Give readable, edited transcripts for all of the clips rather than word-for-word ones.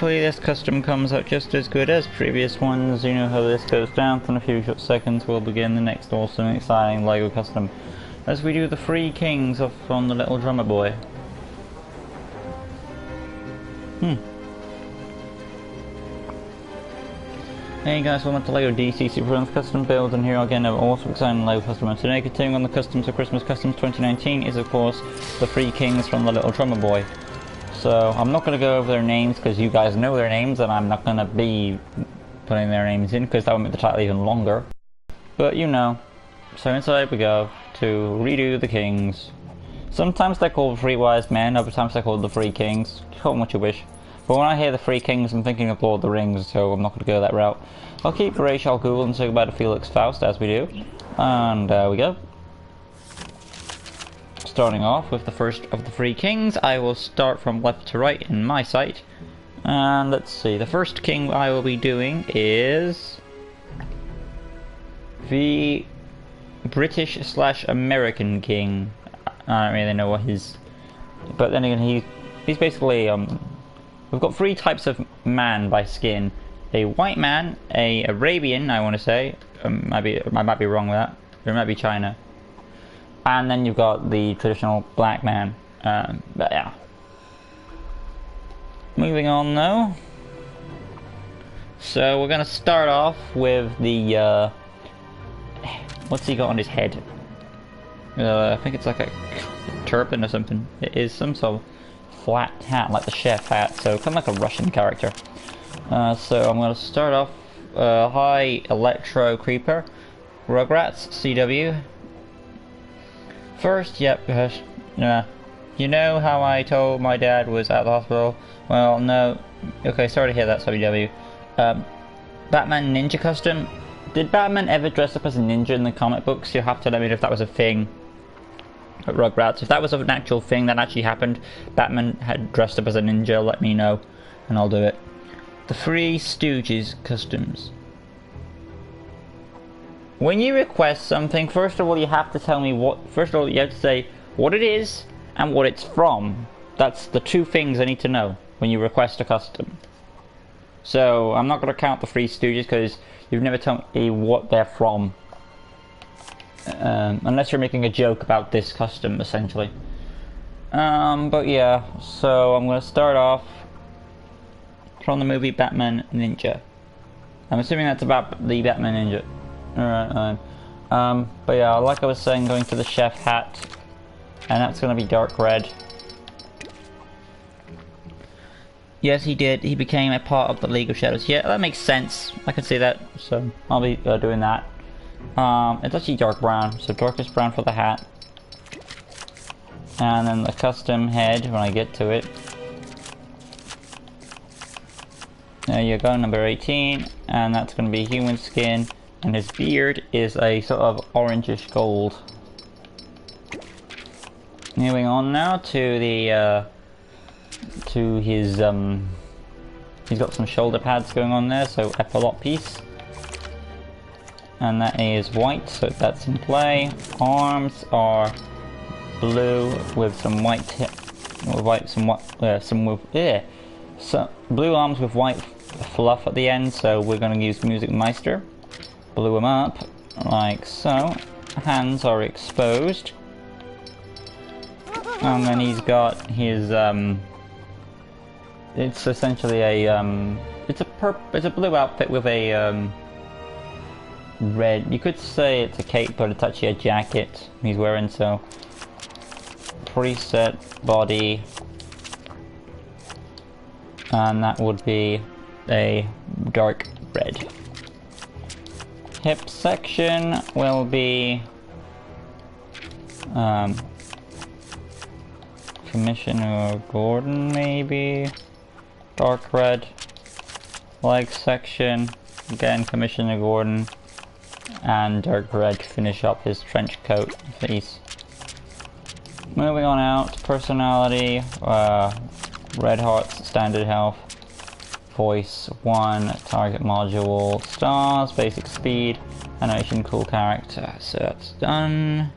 hopefully this custom comes out just as good as previous ones. You know how this goes down. In a few short seconds we'll begin the next awesome exciting LEGO custom as we do the three kings from the little drummer boy. Hey guys, welcome to LEGO DC Super Runs Custom Builds, and here again an awesome exciting LEGO custom. And today, continuing on the customs of Christmas Customs 2019 is of course the three kings from the little drummer boy. So I'm not going to go over their names because you guys know their names, and I'm not going to be putting their names in because that would make the title even longer. But you know, so inside we go to redo the kings. Sometimes they're called three wise men, other times they're called the three kings. Call them what you wish. But when I hear the three kings, I'm thinking of Lord of the Rings, so I'm not going to go that route. I'll keep Rachel Google and say goodbye to Felix Faust as we do. And there we go. Starting off with the first of the three kings, I will start from left to right in my sight. And let's see, the first king I will be doing is the British/American king. I don't really know what his, but then again he's basically we've got three types of man by skin: a white man, a Arabian, I want to say, I might be wrong with that, or it might be China. And then you've got the traditional black man. But yeah. Moving on though. So we're gonna start off with the what's he got on his head? I think it's like a turban or something. It is some sort of flat hat, like the chef hat. So kind of like a Russian character. So I'm gonna start off High Electro Creeper, Rugrats, CW. First, yep, yeah. You know how I told my dad was at the hospital? Well, no. Okay, sorry to hear that, WW. Batman Ninja Custom. Did Batman ever dress up as a ninja in the comic books? You'll have to let me know if that was a thing at Rugrats. If that was an actual thing that actually happened, Batman had dressed up as a ninja, let me know, and I'll do it. The Three Stooges Customs. When you request something, first of all you have to tell me what, first of all you have to say what it is and what it's from. That's the two things I need to know when you request a custom. So I'm not going to count the Three Stooges because you've never told me what they're from. Unless you're making a joke about this custom essentially. But yeah, so I'm going to start off from the movie Batman Ninja. I'm assuming that's about the Batman Ninja. Alright, but yeah, like I was saying, going to the chef hat, and that's going to be dark red. Yes, he did. He became a part of the League of Shadows. Yeah, that makes sense. I can see that, so I'll be doing that. It's actually dark brown, so darkest brown for the hat. And then the custom head, when I get to it. There you go, number 18, and that's going to be human skin. And his beard is a sort of orangish gold. Moving on now to the to his he's got some shoulder pads going on there, so epaulette piece. And that is white, so that's in play. Arms are blue with some white some blue arms with white fluff at the end, so we're going to use Music Meister. Blew him up, like so. Hands are exposed. And then he's got his, it's essentially a, it's a blue outfit with a, red, you could say it's a cape, but it's actually a jacket he's wearing, so. Preset body. And that would be a dark red. Hip section will be Commissioner Gordon, maybe dark red. Leg section again, Commissioner Gordon, and dark red to finish up his trench coat piece. Moving on out, personality, red hearts, standard health. Voice 1, target module, stars, basic speed, animation, cool character. So that's done.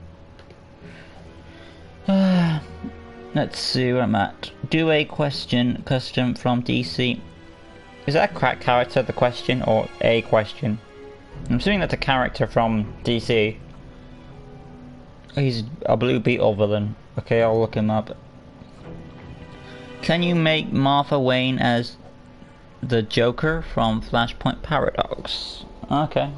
Let's see where I'm at. Do a question custom from DC. Is that a character, the question, or a question? I'm assuming that's a character from DC. He's a Blue Beetle villain. Okay, I'll look him up. Can you make Martha Wayne as the Joker from Flashpoint Paradox? Okay.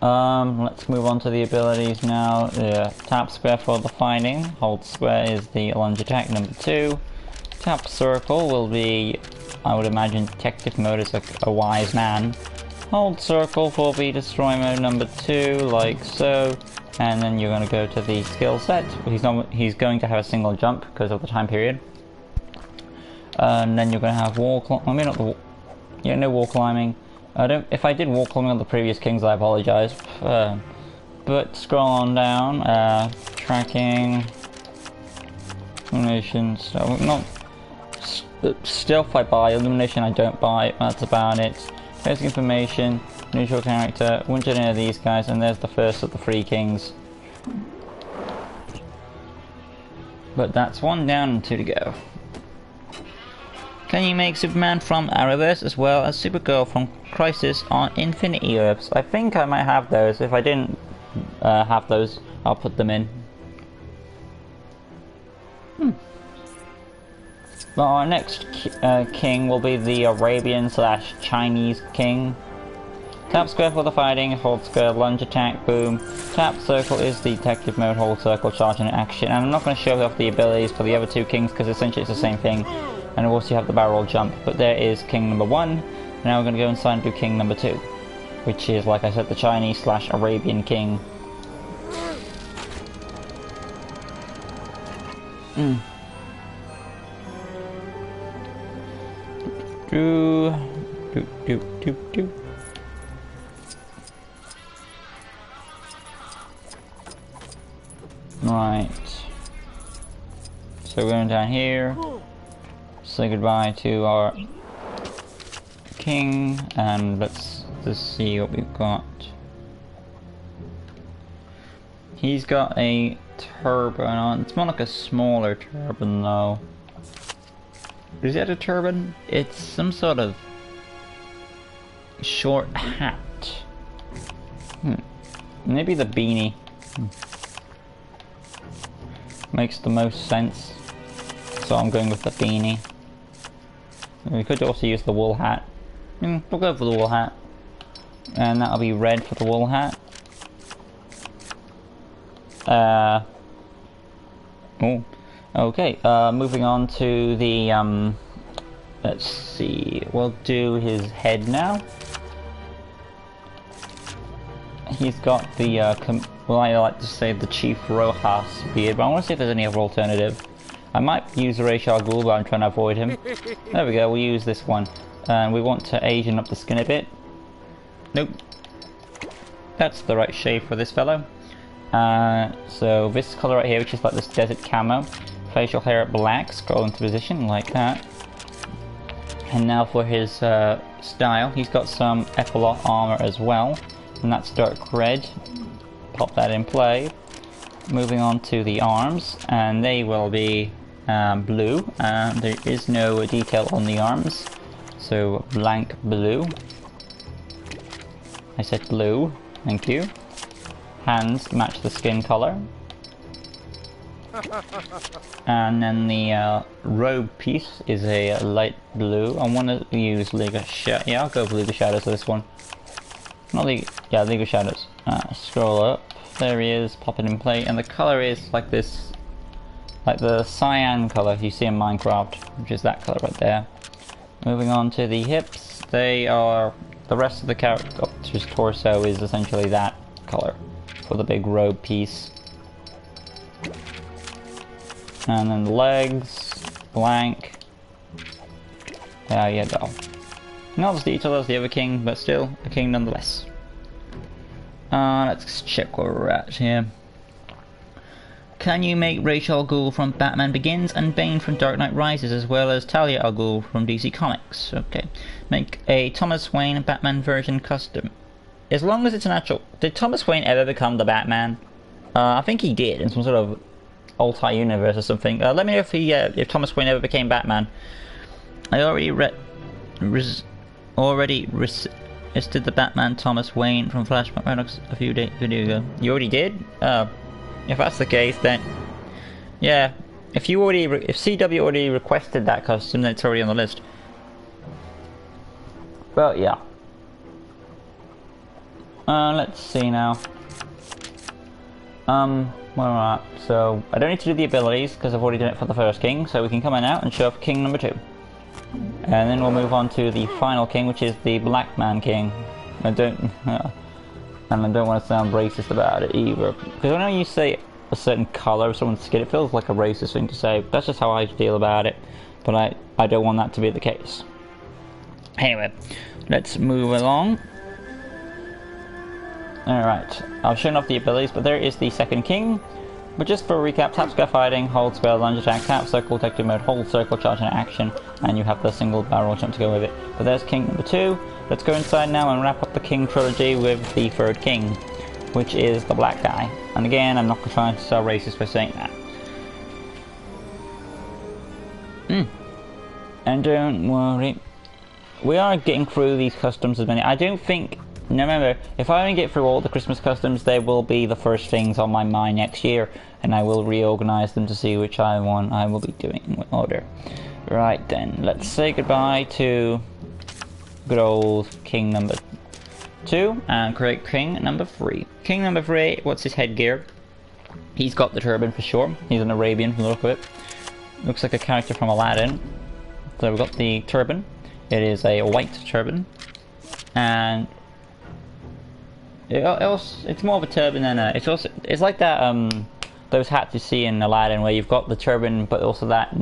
Let's move on to the abilities now. Yeah, tap square for the fighting. Hold square is the lunge attack number 2. Tap circle will be, I would imagine, detective mode is a wise man. Hold circle for the destroy mode number 2, like so. And then you're going to go to the skill set. He's going to have a single jump because of the time period. And then you're going to have wall climbing. I mean, not the no wall climbing. If I did wall climbing on the previous kings, I apologize. But scroll on down. Tracking. Illumination. So not stealth I buy. Illumination I don't buy. That's about it. Basic information. Neutral character. Wouldn't you know these guys? And there's the first of the 3 kings. But that's 1 down and 2 to go. Can you make Superman from Arrowverse as well as Supergirl from Crisis on Infinity Earths? I think I might have those. If I didn't have those, I'll put them in. Well, our next king will be the Arabian/Chinese king. Tap square for the fighting, hold square, lunge attack, boom. Tap circle is the detective mode, hold circle, charge and action. And I'm not going to show off the abilities for the other 2 kings because essentially it's the same thing. And of course you have the barrel jump, but there is king number 1. Now we're going to go inside and do king number 2, which is, like I said, the Chinese/Arabian king. Right. So we're going down here. Say goodbye to our king, and let's just see what we've got. He's got a turban on. It's more like a smaller turban though. Is that a turban? It's some sort of short hat. Maybe the beanie. Makes the most sense. So I'm going with the beanie. We could also use the wool hat. We'll go for the wool hat. And that'll be red for the wool hat. Okay, moving on to the, let's see, we'll do his head now. He's got the, well, I like to say the Chief Rojas beard, but I want to see if there's any other alternative. I might use the Ra's al Ghul, but I'm trying to avoid him. There we go, we'll use this one. And we want to Asian up the skin a bit. Nope. That's the right shade for this fellow. So this colour right here, which is like this desert camo. Facial hair at black, scroll into position like that. And now for his style, he's got some epaulette armour as well. And that's dark red. Pop that in play. Moving on to the arms, and they will be blue. There is no detail on the arms, so blank blue. I said blue, thank you. Hands match the skin color. And then the robe piece is a light blue. I want to use League of Shadows. Yeah, I'll go with League of Shadows for this one. Not League, yeah, League of Shadows. Scroll up. There he is, pop it in play, and the color is like this, like the cyan color you see in Minecraft, which is that color right there. Moving on to the hips, they are, the rest of the character's torso is essentially that color for the big robe piece. And then the legs, blank. There you go. Not as detailed as the other king, but still a king nonetheless. Let's check where we're at here. Can you make Ra's al Ghul from Batman Begins and Bane from Dark Knight Rises, as well as Talia al Ghul from DC Comics? Okay. Make a Thomas Wayne Batman version custom. As long as it's an actual... Did Thomas Wayne ever become the Batman? I think he did, in some sort of multi-universe or something. Let me know if Thomas Wayne ever became Batman. I already resisted the Batman Thomas Wayne from Flashpoint Paradox a few days ago. You already did? If that's the case, then yeah. If CW already requested that custom, then it's already on the list. But yeah. Let's see now. Where am I at? So I don't need to do the abilities because I've already done it for the first king. So we can come in now and show off King number 2. And then we'll move on to the final king, which is the Black Man King. And I don't want to sound racist about it either, because I know you say a certain color of someone's skin, it feels like a racist thing to say. That's just how I feel about it, but I don't want that to be the case. Anyway, let's move along. Alright, I've shown off the abilities, but there is the second king. But just for a recap, tap square fighting, hold spell, lunge attack, tap circle, detective mode, hold circle, charge and action, and you have the single barrel jump to go with it. But there's king number 2. Let's go inside now and wrap up the king trilogy with the third king, which is the black guy. And again, I'm not trying to sound racist by saying that. And don't worry, we are getting through these customs as many. I don't think. Now remember, if I only get through all the Christmas customs, they will be the first things on my mind next year, and I will reorganize them to see which one I will be doing in what order. Right then, let's say goodbye to good old king number 2 and create king number 3. King number 3, what's his headgear? He's got the turban for sure. He's an Arabian from the look of it. Looks like a character from Aladdin. So we've got the turban. It is a white turban, and it's more of a turban than a. It's like that those hats you see in Aladdin where you've got the turban but also that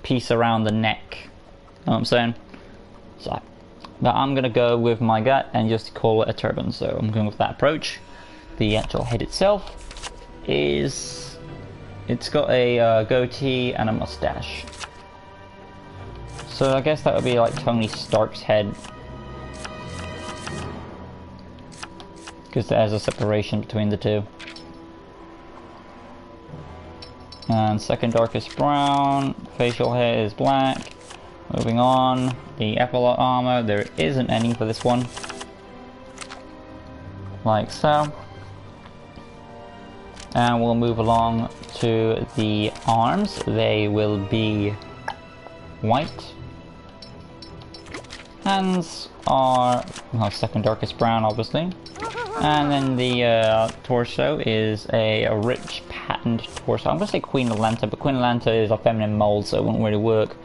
piece around the neck. Know what I'm saying? So, but I'm gonna go with my gut and just call it a turban. So I'm going with that approach. The actual head itself it's got a goatee and a mustache. So I guess that would be like Tony Stark's head, because there's a separation between the two. And second darkest brown, facial hair is black. Moving on, the epaulette armor, there isn't any for this one. Like so. And we'll move along to the arms. They will be white. Hands are, well, second darkest brown obviously. And then the torso is a rich patterned torso. I'm gonna say Queen Atlanta, but Queen Atlanta is a feminine mold, so it won't really work.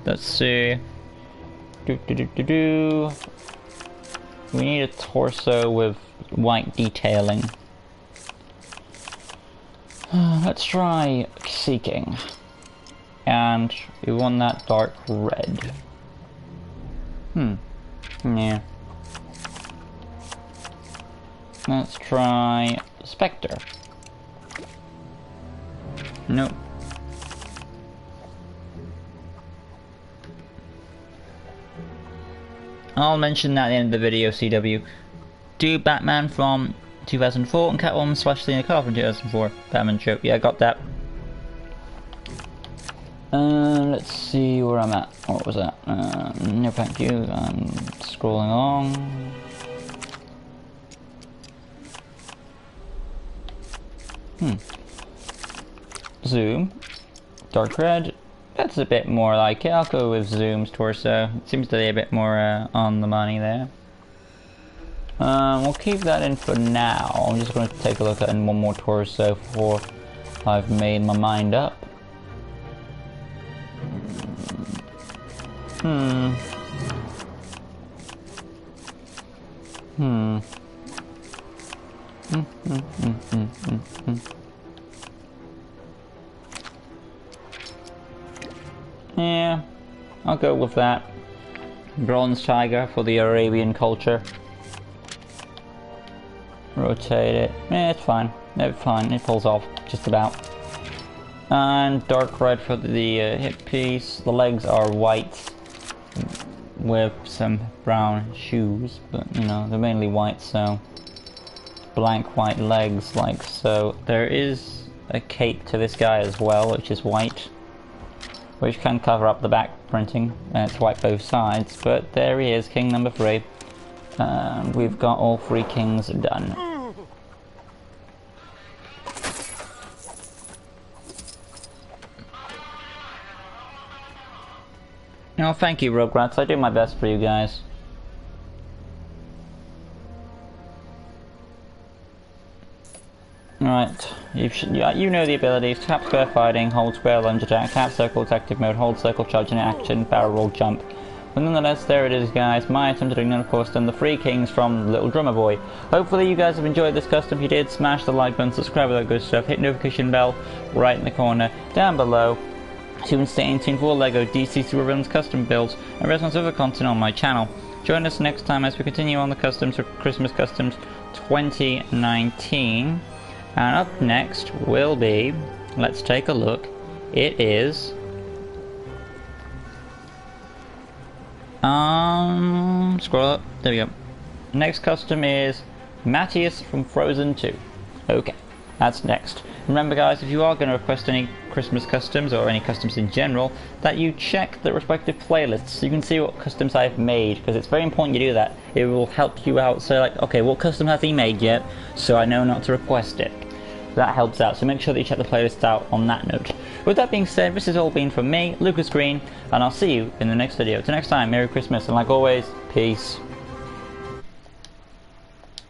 Let's see. We need a torso with white detailing. Let's try Seeking. And we want that dark red. Yeah. Let's try Spectre. Nope. I'll mention that at the end of the video, CW. Do Batman from 2004 and Catwoman / Selena Kyle from 2004. Batman show. Yeah, I got that. Let's see where I'm at. What was that? No thank you. I'm scrolling along. Zoom. Dark red. That's a bit more like it. I'll go with Zoom's torso. It seems to be a bit more on the money there. We'll keep that in for now. I'm just going to take a look at one more torso before I've made my mind up. Yeah, I'll go with that. Bronze tiger for the Arabian culture. Rotate it. Yeah, it's fine. It's fine. It pulls off just about. And dark red for the hip piece. The legs are white with some brown shoes, but you know they're mainly white, so blank white legs like so. There is a cape to this guy as well, which is white, which can cover up the back printing, and it's white both sides. But there he is, king number 3. We've got all 3 kings done. Oh, thank you, Rugrats. I do my best for you guys. Right, you know the abilities: tap square fighting, hold square lunge attack, tap circle detective mode, hold circle charge in action, barrel roll jump. But nonetheless, there it is, guys. My attempt at doing, of course, done the 3 kings from Little Drummer Boy. Hopefully you guys have enjoyed this custom. If you did, smash the like button, subscribe, all that good stuff, hit notification bell right in the corner down below to stay in tune for all LEGO DC Supervillains custom builds and response other content on my channel. Join us next time as we continue on the customs for Christmas Customs 2019. And up next will be, let's take a look, it is, scroll up, there we go. Next custom is Matthias from Frozen 2. Okay, that's next. Remember guys, if you are going to request any Christmas customs or any customs in general, that you check the respective playlists so you can see what customs I've made, because it's very important you do that. It will help you out, so like, okay, what custom has he made yet, so I know not to request it. That helps out, so make sure that you check the playlist out on that note. With that being said, this has all been from me, Lucas Green, and I'll see you in the next video. Till next time, Merry Christmas, and like always, peace.